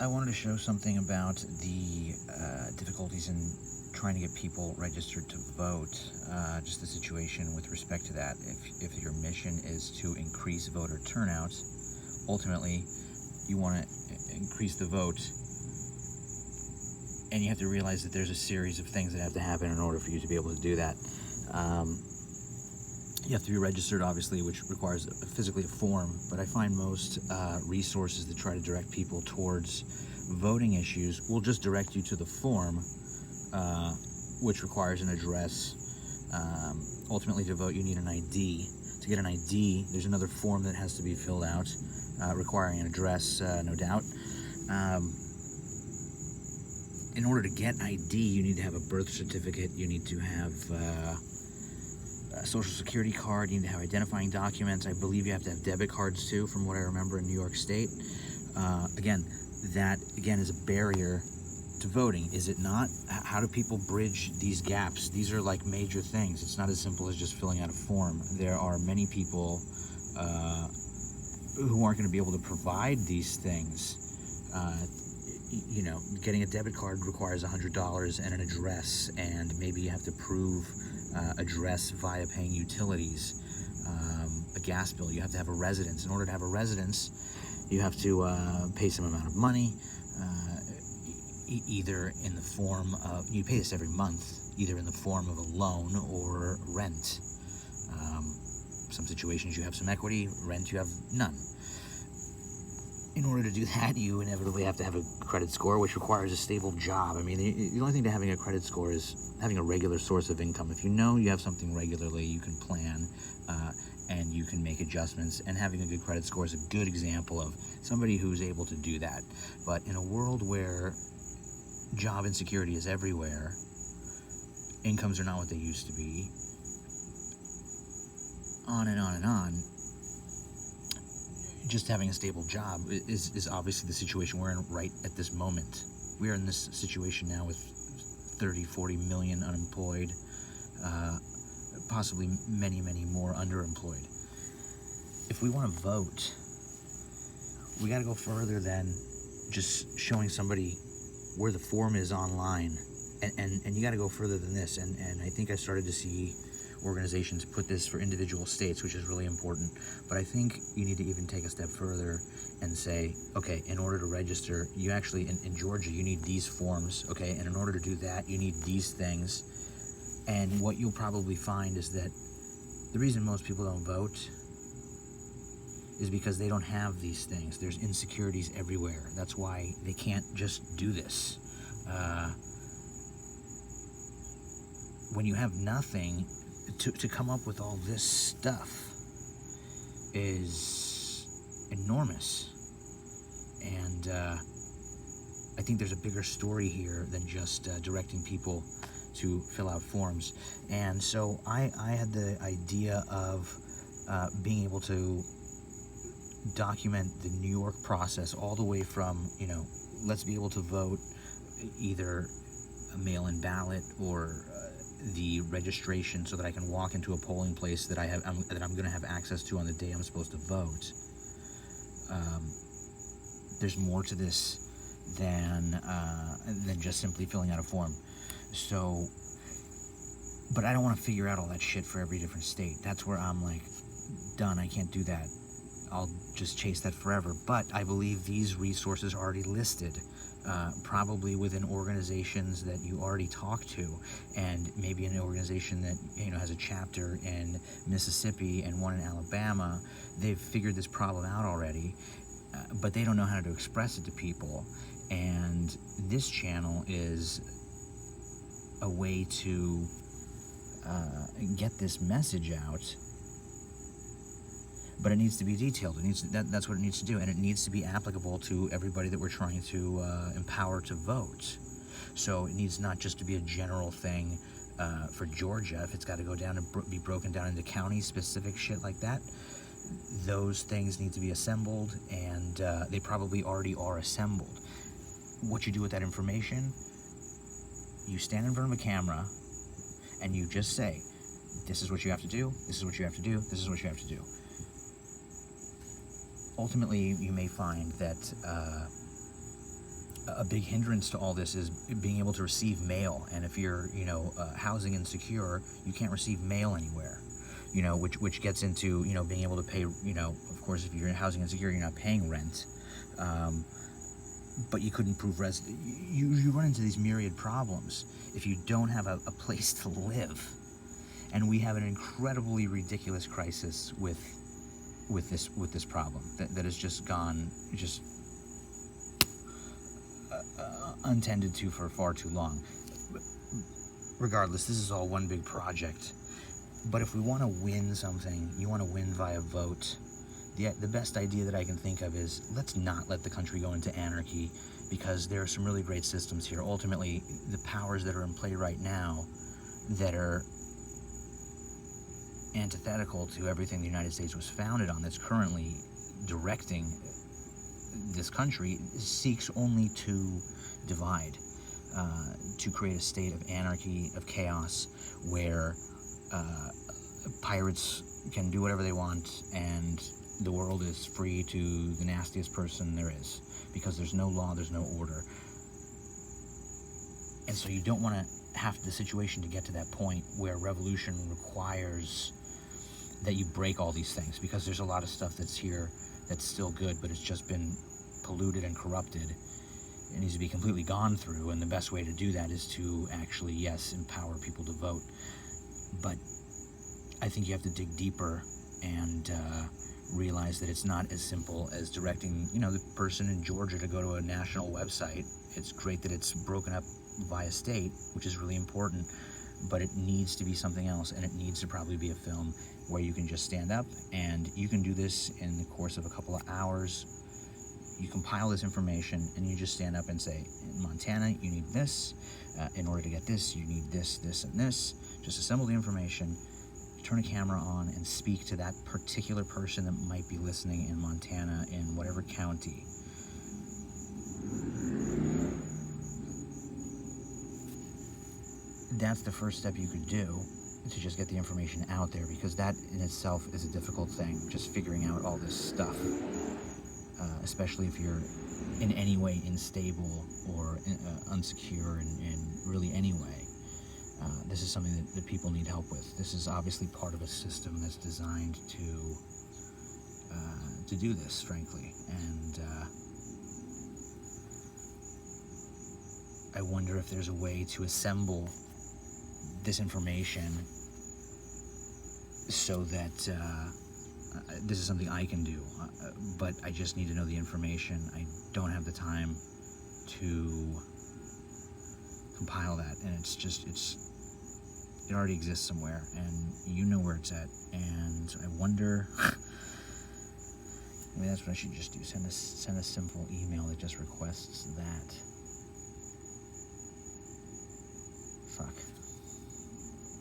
I wanted to show something about the difficulties in trying to get people registered to vote. Just the situation with respect to that. If your mission is to increase voter turnout, ultimately you want to increase the vote, and you have to realize that there's a series of things that have to happen in order for you to be able to do that. You have to be registered, obviously, which requires physically a form, but I find most resources that try to direct people towards voting issues will just direct you to the form, which requires an address. Ultimately, to vote, you need an ID. To get an ID, there's another form that has to be filled out, requiring an address, no doubt. In order to get ID, you need to have a birth certificate, you need to have a social security card, you need to have identifying documents. I believe you have to have debit cards too, from what I remember in New York State. Again, that is a barrier to voting, is it not? How do people bridge these gaps? These are like major things. It's not as simple as just filling out a form. There are many people who aren't going to be able to provide these things. You know, getting a debit card requires $100 and an address, and maybe you have to prove address via paying utilities, a gas bill. You have to have a residence. In order to have a residence, you have to pay some amount of money, either in the form of, you pay this every month, either in the form of a loan or rent. Some situations you have some equity, rent you have none. In order to do that, you inevitably have to have a credit score, which requires a stable job. I mean, the only thing to having a credit score is having a regular source of income. If you know you have something regularly, you can plan and you can make adjustments. And having a good credit score is a good example of somebody who's able to do that. But in a world where job insecurity is everywhere, incomes are not what they used to be, on and on and on, just having a stable job is obviously the situation we're in right at this moment. We are in this situation now with 30, 40 million unemployed, possibly many, many more underemployed. If we want to vote, we got to go further than just showing somebody where the form is online. And you got to go further than this. And I think I started to see organizations put this for individual states, which is really important. But I think you need to even take a step further and say, okay, in order to register, you actually, in Georgia, you need these forms, okay? And in order to do that, you need these things. And what you'll probably find is that the reason most people don't vote is because they don't have these things. There's insecurities everywhere. That's why they can't just do this. When you have nothing, to come up with all this stuff is enormous. And I think there's a bigger story here than just directing people to fill out forms. And so I had the idea of being able to document the New York process all the way from, you know, let's be able to vote either a mail-in ballot or the registration, so that I can walk into a polling place that I'm going to have access to on the day I'm supposed to vote. There's more to this than just simply filling out a form. So, but I don't want to figure out all that shit for every different state. That's where I'm like, done. I can't do that. I'll just chase that forever. But I believe these resources are already listed. Probably within organizations that you already talk to, and maybe an organization that, you know, has a chapter in Mississippi and one in Alabama. They've figured this problem out already, but they don't know how to express it to people. And this channel is a way to get this message out. But it needs to be detailed. It needs that's what it needs to do, and it needs to be applicable to everybody that we're trying to empower to vote. So it needs not just to be a general thing for Georgia. If it's got to go down and be broken down into county-specific shit like that, those things need to be assembled, and they probably already are assembled. What you do with that information, you stand in front of a camera, and you just say, this is what you have to do, this is what you have to do, this is what you have to do. Ultimately, you may find that a big hindrance to all this is being able to receive mail. And if you're, housing insecure, you can't receive mail anywhere. Which gets into, being able to pay, of course, if you're housing insecure, you're not paying rent. But you couldn't prove you run into these myriad problems if you don't have a place to live. And we have an incredibly ridiculous crisis with this problem that has just gone untended to for far too long. Regardless, this is all one big project. But if we want to win something, you want to win via vote. The best idea that I can think of is, let's not let the country go into anarchy, because there are some really great systems here. Ultimately, the powers that are in play right now that are antithetical to everything the United States was founded on, that's currently directing this country, seeks only to divide, to create a state of anarchy, of chaos, where pirates can do whatever they want and the world is free to the nastiest person there is, because there's no law, there's no order. And so you don't want to have the situation to get to that point where revolution requires that you break all these things, because there's a lot of stuff that's here that's still good, but it's just been polluted and corrupted. It needs to be completely gone through, and the best way to do that is to actually, yes, empower people to vote. But I think you have to dig deeper and realize that it's not as simple as directing, the person in Georgia to go to a national website. It's great that it's broken up via state, which is really important, but it needs to be something else, and it needs to probably be a film where you can just stand up, and you can do this in the course of a couple of hours. You compile this information, and you just stand up and say, in Montana, you need this. In order to get this, you need this, this, and this. Just assemble the information, turn a camera on, and speak to that particular person that might be listening in Montana, in whatever county. That's the first step you could do to just get the information out there, because that in itself is a difficult thing, just figuring out all this stuff, especially if you're in any way unstable or unsecure in really any way. This is something that people need help with. This is obviously part of a system that's designed to do this, frankly. And I wonder if there's a way to assemble this information so that this is something I can do. But I just need to know the information. I don't have the time to compile that, and it already exists somewhere, and you know where it's at. And I wonder, maybe that's what I should just do. Send a simple email that just requests that. Fuck.